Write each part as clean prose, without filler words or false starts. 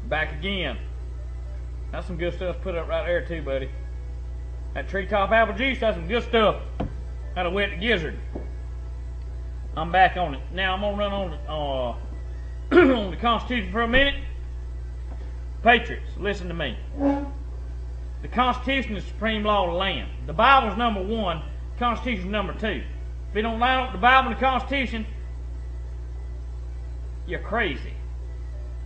Back again. That's some good stuff to put up right there too, buddy. That treetop apple juice, that's some good stuff. That'll wet the gizzard. I'm back on it. Now I'm gonna run on on the Constitution for a minute. Patriots, listen to me. The Constitution is the supreme law of the land. The Bible's number one, the Constitution's number two. If you don't line up the Bible and the Constitution, you're crazy.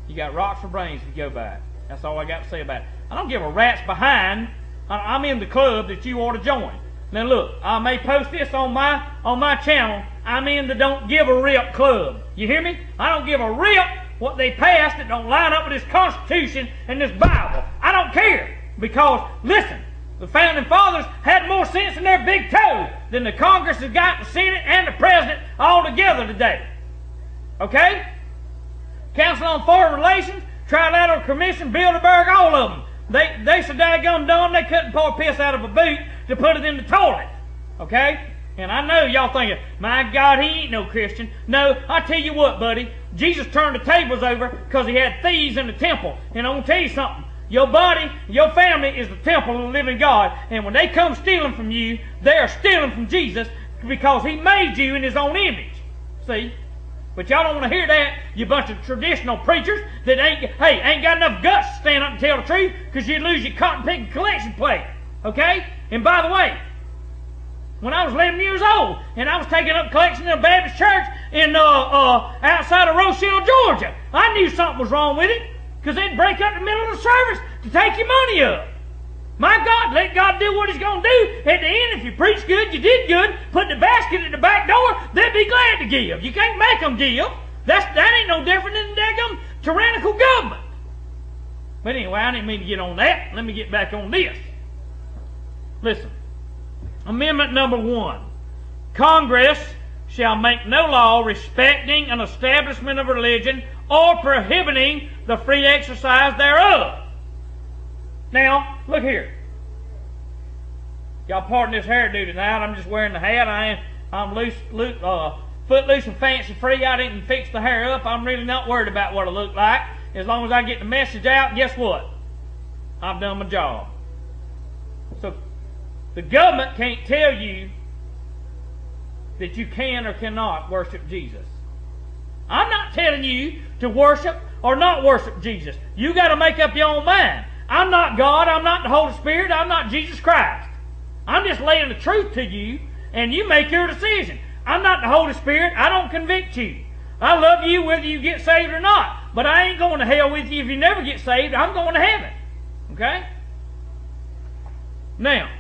You got rocks for brains if you go by it. That's all I got to say about it. I don't give a rat's behind. I'm in the club that you ought to join. Now look, I may post this on my channel. I'm in the Don't Give a Rip club. You hear me? I don't give a rip what they passed that don't line up with this Constitution and this Bible. I don't care. Because, listen, the Founding Fathers had more sense in their big toe than the Congress has got, the Senate and the President all together today. Okay? Council on Foreign Relations, Trilateral Commission, Bilderberg, all of them. They so daggone dumb they couldn't pour piss out of a boot to put it in the toilet. Okay? And I know y'all thinking, my God, he ain't no Christian. No, I tell you what, buddy. Jesus turned the tables over because he had thieves in the temple. And I'm going to tell you something. Your body, your family is the temple of the living God. And when they come stealing from you, they are stealing from Jesus because he made you in his own image. See? But y'all don't want to hear that, you bunch of traditional preachers that ain't got enough guts to stand up and tell the truth because you'd lose your cotton picking collection plate. Okay? And by the way, when I was 11 years old and I was taking up collection in a Baptist church in outside of Rochelle, Georgia, I knew something was wrong with it because they'd break up in the middle of the service to take your money up. My God, let God do what he's going to do. At the end, if you preach good, you did good, put the basket at the back door, they'll be glad to give. You can't make them give. That ain't no different than the daggum tyrannical government. But anyway, I didn't mean to get on that. Let me get back on this. Listen. Amendment number 1. Congress shall make no law respecting an establishment of religion or prohibiting the free exercise thereof. Now, look here. Y'all pardon this hairdo tonight. I'm just wearing the hat. I'm footloose and fancy free. I didn't fix the hair up. I'm really not worried about what I look like. As long as I get the message out, guess what? I've done my job. So, the government can't tell you that you can or cannot worship Jesus. I'm not telling you to worship or not worship Jesus. You got to make up your own mind. I'm not God. I'm not the Holy Spirit. I'm not Jesus Christ. I'm just laying the truth to you, and you make your decision. I'm not the Holy Spirit. I don't convict you. I love you whether you get saved or not, but I ain't going to hell with you if you never get saved. I'm going to heaven. Okay? Now,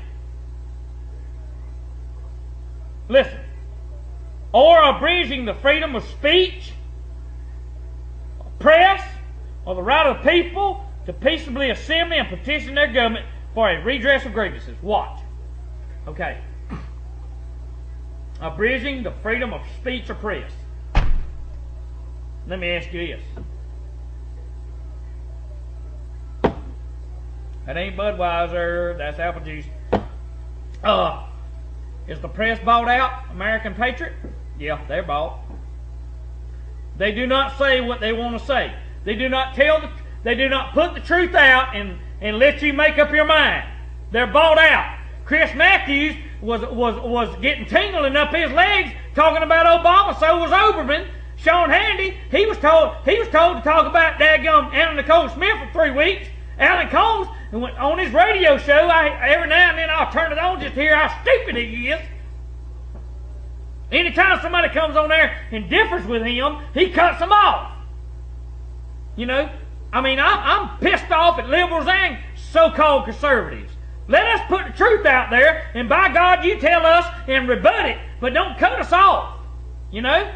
listen. Or abridging the freedom of speech, press, or the right of the people to peaceably assemble and petition their government for a redress of grievances. Watch. Okay. Abridging the freedom of speech or press. Let me ask you this. That ain't Budweiser, that's apple juice. Is the press bought out, American Patriot? Yeah, they're bought. They do not say what they want to say. They do not they do not put the truth out and let you make up your mind. They're bought out. Chris Matthews was getting tingling up his legs talking about Obama. So was Oberman. Sean Hannity, he was told to talk about daggum Anna Nicole Smith for 3 weeks. Alan Combs, on his radio show, every now and then I'll turn it on just to hear how stupid he is. Anytime somebody comes on there and differs with him, he cuts them off. You know, I mean, I'm pissed off at liberals and so-called conservatives. Let us put the truth out there, and by God, you tell us and rebut it, but don't cut us off. You know,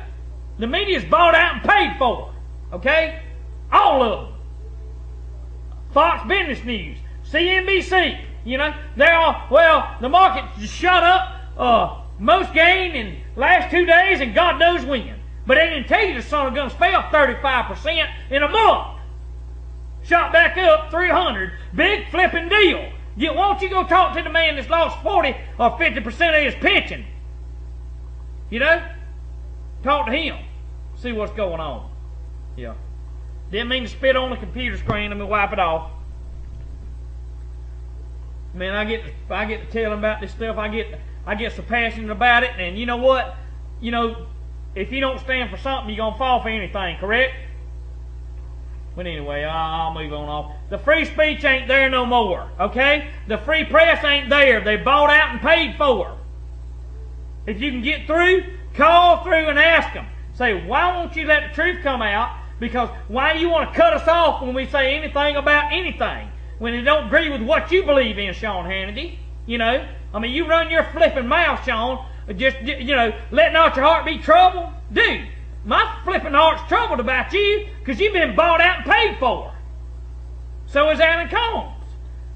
the media's bought out and paid for. Okay, all of them. Fox Business News, CNBC. You know, they're all, well, the market just shut up. Most gain in last 2 days, and God knows when. But they didn't tell you the son of guns fell 35% in a month. Shot back up 300. Big flipping deal. Why don't you go talk to the man that's lost 40 or 50% of his pension? You know? Talk to him. See what's going on. Yeah. Didn't mean to spit on the computer screen. Let me wipe it off. Man, I get to telling about this stuff. I get so passionate about it. And you know what? You know, if you don't stand for something, you're gonna fall for anything. Correct? But anyway, I'll move on off. The free speech ain't there no more. Okay? The free press ain't there. They bought out and paid for. If you can get through, call through and ask them. Say, why won't you let the truth come out? Because why do you want to cut us off when we say anything about anything? When it don't agree with what you believe in, Sean Hannity. You know? I mean, you run your flipping mouth, Sean. Just, you know, let not your heart be troubled. Dude, my flipping heart's troubled about you because you've been bought out and paid for. So is Alan Combs.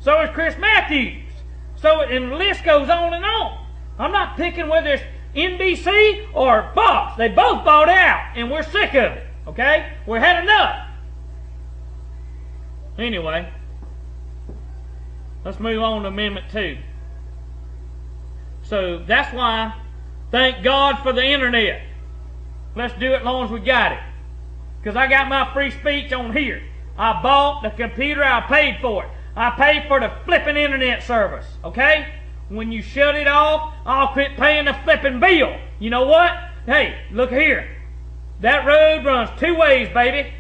So is Chris Matthews. And the list goes on and on. I'm not picking whether it's NBC or Fox. They both bought out, and we're sick of it. Okay? We're had enough. Anyway, let's move on to Amendment 2. So that's why, thank God for the internet. Let's do it as long as we got it. Because I got my free speech on here. I bought the computer, I paid for it. I paid for the flipping internet service. Okay? When you shut it off, I'll quit paying the flipping bill. You know what? Hey, look here. That road runs two ways, baby.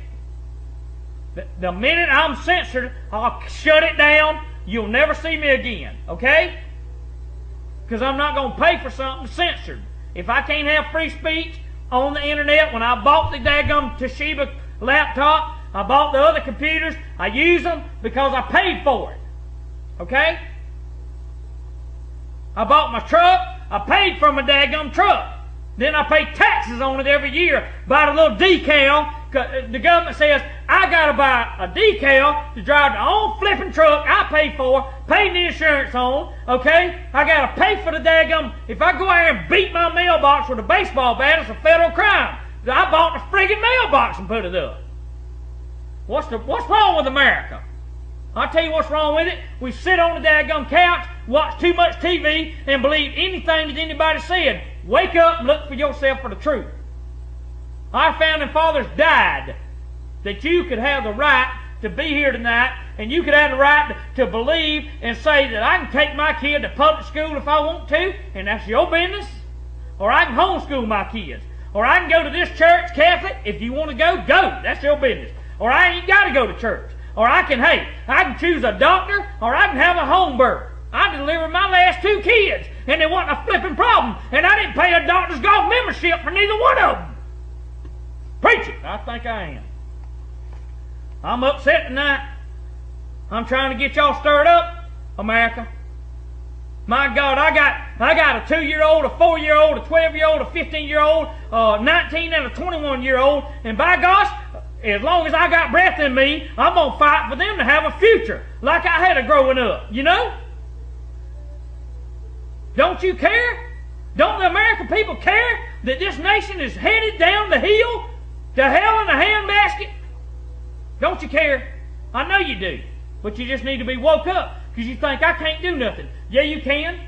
The minute I'm censored, I'll shut it down. You'll never see me again. Okay? Because I'm not going to pay for something censored. If I can't have free speech on the internet, when I bought the daggum Toshiba laptop, I bought the other computers, I use them because I paid for it. Okay? I bought my truck, I paid for my daggum truck. Then I pay taxes on it every year. Buy a little decal. The government says, I got to buy a decal to drive the own flipping truck I pay for, pay the insurance on, okay? I got to pay for the daggum. If I go out there and beat my mailbox with a baseball bat, it's a federal crime. I bought the friggin' mailbox and put it up. What's wrong with America? I'll tell you what's wrong with it. We sit on the daggum couch, watch too much TV, and believe anything that anybody said. Wake up and look for yourself for the truth. Our founding fathers died that you could have the right to be here tonight, and you could have the right to believe and say that I can take my kid to public school if I want to, and that's your business. Or I can homeschool my kids. Or I can go to this church, Catholic. If you want to go, go. That's your business. Or I ain't got to go to church. Or I can choose a doctor, or I can have a home birth. I delivered my last 2 kids, and it wasn't a flipping problem, and I didn't pay a doctor's golf membership for neither one of them. Preach it. I think I am. I'm upset tonight. I'm trying to get y'all stirred up, America. My God, I got a 2-year-old, a 4-year-old, a 12-year-old, a 15-year-old, a 19 and a 21-year-old, and by gosh, as long as I got breath in me, I'm going to fight for them to have a future like I had a growing up, you know? Don't you care? Don't the American people care that this nation is headed down the hill to hell in a handbasket? Don't you care? I know you do. But you just need to be woke up because you think I can't do nothing. Yeah, you can.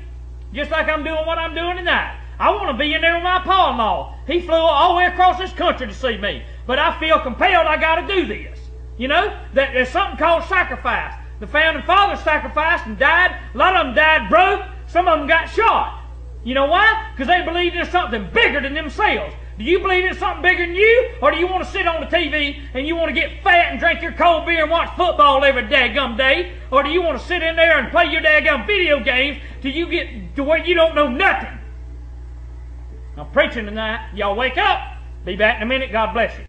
Just like I'm doing what I'm doing tonight. I want to be in there with my pa-in-law. He flew all the way across this country to see me. But I feel compelled I got to do this. You know, that there's something called sacrifice. The founding fathers sacrificed and died. A lot of them died broke. Some of them got shot. You know why? Because they believed in something bigger than themselves. Do you believe in something bigger than you? Or do you want to sit on the TV and you want to get fat and drink your cold beer and watch football every daggum day? Or do you want to sit in there and play your daggum video games till you get to where you don't know nothing? I'm preaching tonight. Y'all wake up. Be back in a minute. God bless you.